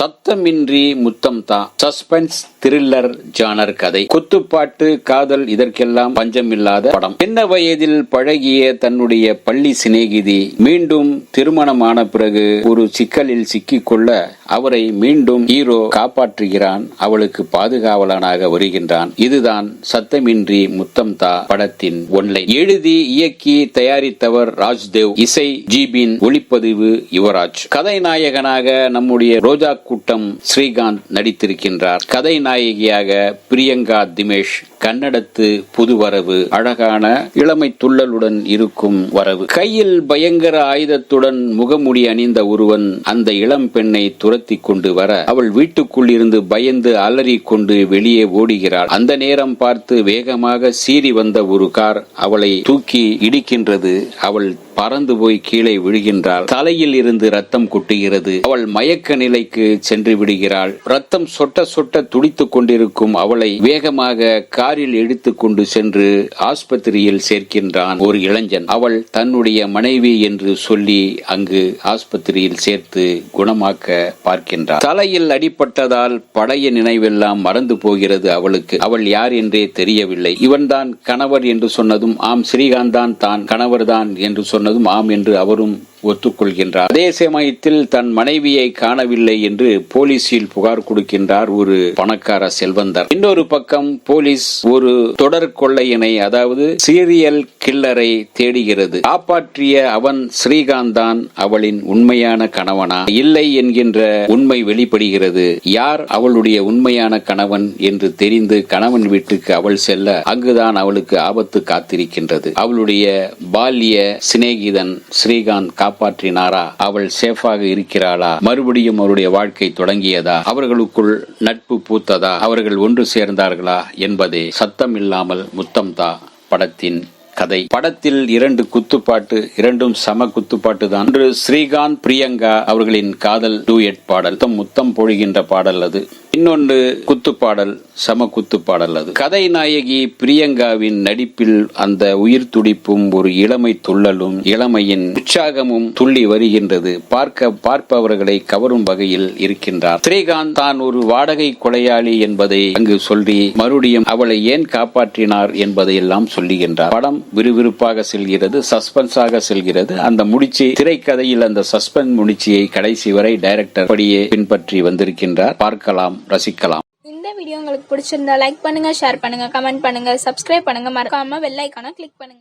சத்தமின்றி முத்தம் தா. Suspense thriller genre கதை. குத்துப்பாட்டு, காதல், இதற்கெல்லாம் பஞ்சமில்லாத படம். சின்ன வயதில் பழகிய தன்னுடைய பள்ளி சிநேகிதி மீண்டும் திருமணமான பிறகு ஒரு சிக்கலில் சிக்கிக்கொள்ள அவரை மீண்டும் ஹீரோ காப்பாற்றுகிறான். அவளுக்கு பாதுகாவலனாக வருகின்றான். இதுதான் சத்தமின்றி முத்தம் தா படத்தின் ஒன்லைன். எழுதி இயக்கி தயாரித்தவர் ராஜ்தேவ், இசை ஜிபின், ஒளிப்பதிவு யுவராஜ். கதைநாயகனாக நம்முடைய ரோஜா கூட்டம் ஸ்ரீகாந்த் நடித்திருக்கின்றார். கதைநாயகியாக பிரியங்கா திமேஷ். கன்னடத்து புதுவரவு, அழகான இளமை துள்ளலுடன் இருக்கும் வரவு. கையில் பயங்கர ஆயுதத்துடன் முகமுடி அணிந்த ஒருவன் அந்த இளம் பெண்ணை துரத்தி கொண்டு வர அவள் வீட்டுக்குள் இருந்து பயந்து அலறி கொண்டு வெளியே ஓடுகிறாள். அந்த நேரம் பார்த்து வேகமாக சீறி வந்த ஒரு கார் அவளை தூக்கி இடிக்கின்றது. அவள் பறந்து போய் கீழே விழுகின்றாள். தலையில் இருந்து ரத்தம் கொட்டுகிறது. அவள் மயக்க நிலைக்கு சென்று விடுகிறாள். ரத்தம் சொட்ட சொட்ட துடித்துக் கொண்டிருக்கும் அவளை வேகமாக காரில் எடுத்துக் கொண்டு சென்று ஆஸ்பத்திரியில் சேர்க்கின்றான் ஒரு இளைஞன். அவள் தன்னுடைய மனைவி என்று சொல்லி அங்கு ஆஸ்பத்திரியில் சேர்த்து குணமாக்க பார்க்கின்றார். தலையில் அடிபட்டதால் பழைய நினைவெல்லாம் மறந்து போகிறது அவளுக்கு. அவள் யார் என்றே தெரியவில்லை. இவன்தான் கணவர் என்று சொன்னதும் ஆம், ஸ்ரீகாந்த் தான் கணவர் தான் என்று சொன்னதும் ஆம் என்று அவரும் ஒத்துக்கொள்கின்றார். அதே சமயத்தில் தன் மனைவியை காணவில்லை என்று போலீசில் புகார் கொடுக்கின்றார் ஒரு பணக்கார செல்வந்தர். இன்னொரு பக்கம் போலீஸ் ஒரு தொடர் கொள்ளையனை, அதாவது சீரியல் கில்லரை தேடுகிறது. காப்பாற்றிய அவன் ஸ்ரீகாந்த் தான் அவளின் உண்மையான கணவனா இல்லை என்கின்ற உண்மை வெளிப்படுகிறது. யார் அவளுடைய உண்மையான கணவன் என்று தெரிந்து கணவன் வீட்டுக்கு அவள் செல்ல அங்குதான் அவளுக்கு ஆபத்து காத்திருக்கின்றது. அவளுடைய பால்ய சிநேகிதன் ஸ்ரீகாந்த் காப்பாற்றினாரா? அவள் சேஃபாக இருக்கிறாளா? மறுபடியும் அவருடைய வாழ்க்கை தொடங்கியதா? அவர்களுக்குள் நட்பு பூத்ததா? அவர்கள் ஒன்று சேர்ந்தார்களா என்பதே சத்தம் இல்லாமல் முத்தம் தா படத்தின் கதை. படத்தில் 2 குத்துப்பாட்டு, இரண்டும் சம குத்துப்பாட்டு தான். ஒன்று ஸ்ரீகாந்த் பிரியங்கா அவர்களின் காதல் டூயட் பாடல், முத்தம் பொழிகின்ற பாடல் அது. இன்னொன்று குத்துப்பாடல், சம குத்துப்பாடல் அது. கதைநாயகி பிரியங்காவின் நடிப்பில் அந்த உயிர் துடிப்பும் ஒரு இளமை துள்ளலும் இளமையின் உற்சாகமும் துள்ளி வருகின்றது. பார்ப்பவர்களை கவரும் வகையில் இருக்கின்றார். ஸ்ரீகாந்த் தான் ஒரு வாடகை கொலையாளி என்பதை அங்கு சொல்லி மறுபடியும் அவளை ஏன் காப்பாற்றினார் என்பதையெல்லாம் சொல்லுகின்றார். படம் விறுவிறுப்பாக செல்கிறது, சஸ்பென்ஸாக செல்கிறது. அந்த முடிச்சி திரைக்கதையில் அந்த சஸ்பென்ஸ் முடிச்சியை கடைசி வரை டைரக்டர் படியே பின்பற்றி வந்திருக்கின்றார். பார்க்கலாம், ரசிக்கலாம். இந்த வீடியோ உங்களுக்கு பிடிச்சிருந்தா லைக் பண்ணுங்க, ஷேர் பண்ணுங்க, கமெண்ட் பண்ணுங்க, சப்ஸ்கிரைப் பண்ணுங்க, மறக்காம பெல் ஐகானை கிளிக் பண்ணுங்க.